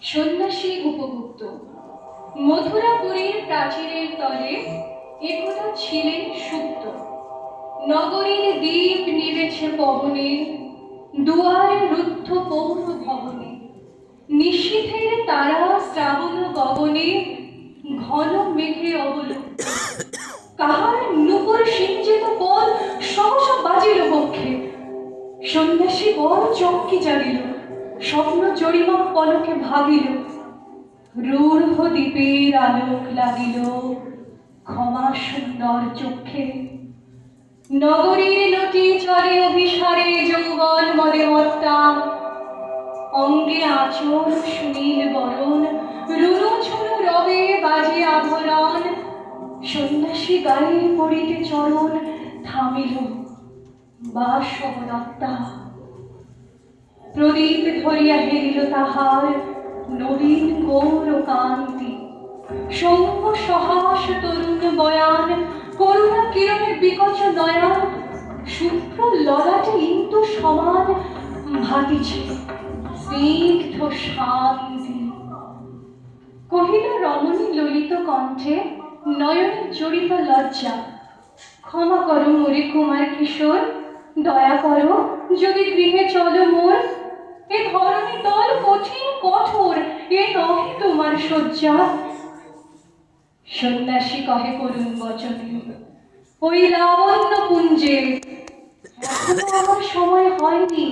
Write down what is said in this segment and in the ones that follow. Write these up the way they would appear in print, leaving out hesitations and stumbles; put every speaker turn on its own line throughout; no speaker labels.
সন্ন্যাসী উপভুক্ত। মথুরাপুরীর প্রাচীরের তলে একথা ছিলেন সুপ্ত। নগরীর দ্বীপ নিবেছে পবনে, দুয়ারে রুদ্ধ পৌর ভবনে। নিশীথের তারা শ্রাবণ গগনে, ঘন মেঘে অবলুপ্ত। কাহার নূপুর সিঞ্চিত পদ সহসা বাজিল বক্ষে। সন্ন্যাসী বর চমকি জাগিল, স্বপ্ন জরিমা পলকে ভাগিল। রূঢ় দ্বীপের আলোক লাগিল ক্ষমা সুন্দর চক্ষে। নগরীর নটি চলে অভিসারে যৌবন মদে মত্তা। অঙ্গে আঁচল সুনীল বরণ, রুনু ঝুনু রবে বাজে আভরণ। সন্ন্যাসী গায়ে পড়িতে চরণ, থামিল বাসবদত্তা। প্রদীপ ধরিয়া হেরিল তাহার নবীন গৌর কান্তি। সৌম্য সহাস তরুণ বয়ান, করুণা কিরণে বিকচ নয়ন। শুভ্র ললাটে ইন্দু সমান ভাতিছে স্নিগ্ধ শান্তি। কহিল রমণী ললিত কণ্ঠে, নয়ন জড়িত লজ্জা। ক্ষমা করো মোরে কুমার কিশোর, দয়া করো যদি গৃহে চলো মোর। এ ধরণী তল কঠিন কঠোর, এ নহে তোমার শয্যা। সন্ন্যাসী কহে করুণ বচনে, ওই লাবণ্য পুঞ্জে এখনো আমার সময় হয়নি।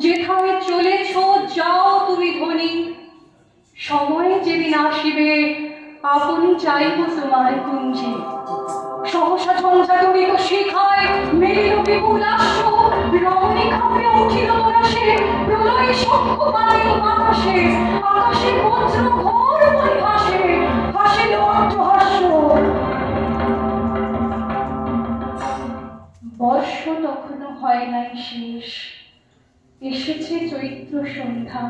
যেথায় চলেছ যাও তুমি ধনী। সময় যেদিন আসিবে আপনি চাইব তোমার কুঞ্জে। সহসা ঝঞ্ঝাতরিত শিখায় মেলিল বিপুল আশ্ব। রমণী কাঁপিয়া উঠিল তরাসে, প্রলয়ে শঙ্খ বাজিল বাতাসে। আকাশে বজ্র ঘোর পরিহাসে, হাসিল অট্টহাস্য। বর্ষ তখনো হয় নাই শেষ, এসেছে চৈত্র সন্ধ্যা।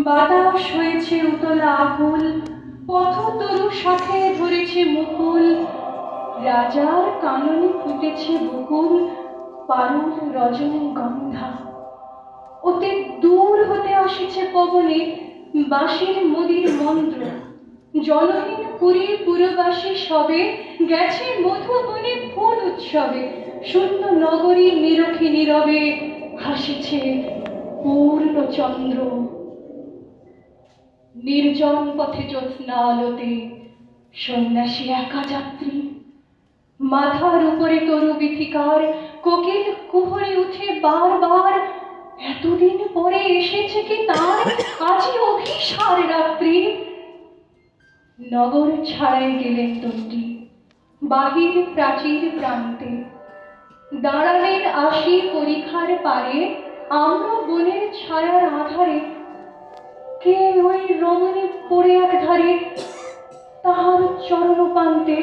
বাতাস হয়েছে উতলা আকুল, পথতরু শাখে ধরেছে মুকুল। রাজার কাননে ফুটেছে বকুল, পারুল রজনীগন্ধা। ওতে দূর হতে আসিছে পবনে বাঁশির মুদির মন্ত্র। জনহীন পুরী পুরবাসী সবে গেছে মধুবনে ফুল উৎসবে। শূন্য নগরী নিরখে নীরবে হাসিছে পূর্ণ চন্দ্র। নির্জন পথে জ্যোৎস্না আলোতে সন্ন্যাসী একা যাত্রী। মাথার উপরে তরু বিথিকার, কোকিল কুহরে উঠে বারবার। এতদিন পরে এসেছে কি তার আজই অভিসার রাত্রি। নগর ছাড়াই গেলেন দণ্ডী, বাহির প্রাচীর প্রান্তে। দাঁড়ালেন আসি পরিখার পারে, আম্র বনের ছায়ার আধারে। কে ওই রমণী পড়ে একধারে, তাহার চরণ পান্তে।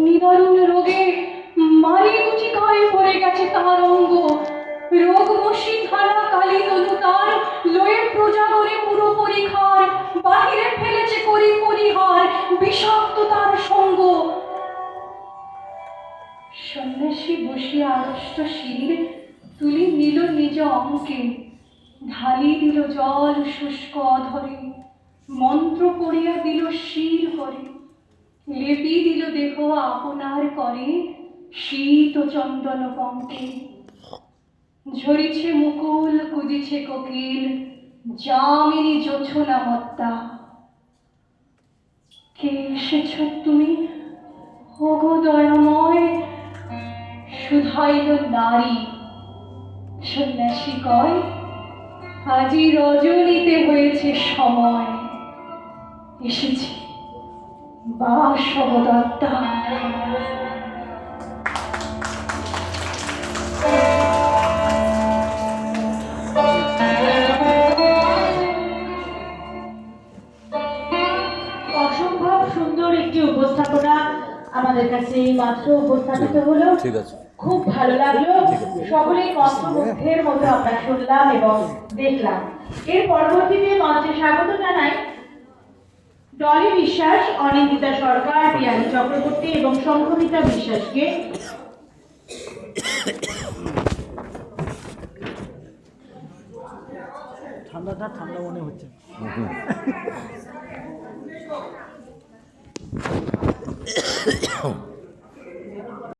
নিদারুণ রোগে মারি গুচি গায়ে পড়ে গেছে তাহার অঙ্গ। রোগ মশি ধারা কালী তনু তার, লয়ে প্রজাগরে পুরো পরিখার। বাহিরে ফেলেছে করি পরিহার, বিষাক্ত তার সঙ্গ। সন্ন্যাসী বসিয়া আড়ষ্ট শির তুলি নিল নিজ অঙ্কে। ঢালি দিল জল শুষ্ক অধরে, মন্ত্র পড়িয়া দিল শির করে। লেপি দিল দেহ আপনার করে, শীত চন্দন পঙ্কে। ঝরিছে মুকুল কুদিছে কোকিল, যামিনী জোছনা মত্তা। কে এসেছ তুমি ওগো দয়াময়, শুধাইল নারী। সন্ন্যাসী কয়, আজি রজনীতে হয়েছে সময়। এসেছি বাসবদত্তা।
অসম্ভব সুন্দর একটি উপস্থাপনা আমাদের কাছে মাত্র উপস্থাপিত হলো। খুব ভালো লাগলো। সকলেই মন্ত্রমুগ্ধের মতো আমরা শুনলাম এবং দেখলাম। এর পরবর্তীতে মঞ্চে স্বাগত জানাই ডলি বিশ্বাস, অনিন্দিতা সরকার, পিয়ালি চক্রবর্তী এবং শঙ্খমিতা বিশ্বাসকে।
ঠান্ডাটা ঠান্ডা মনে হচ্ছে।
হুম।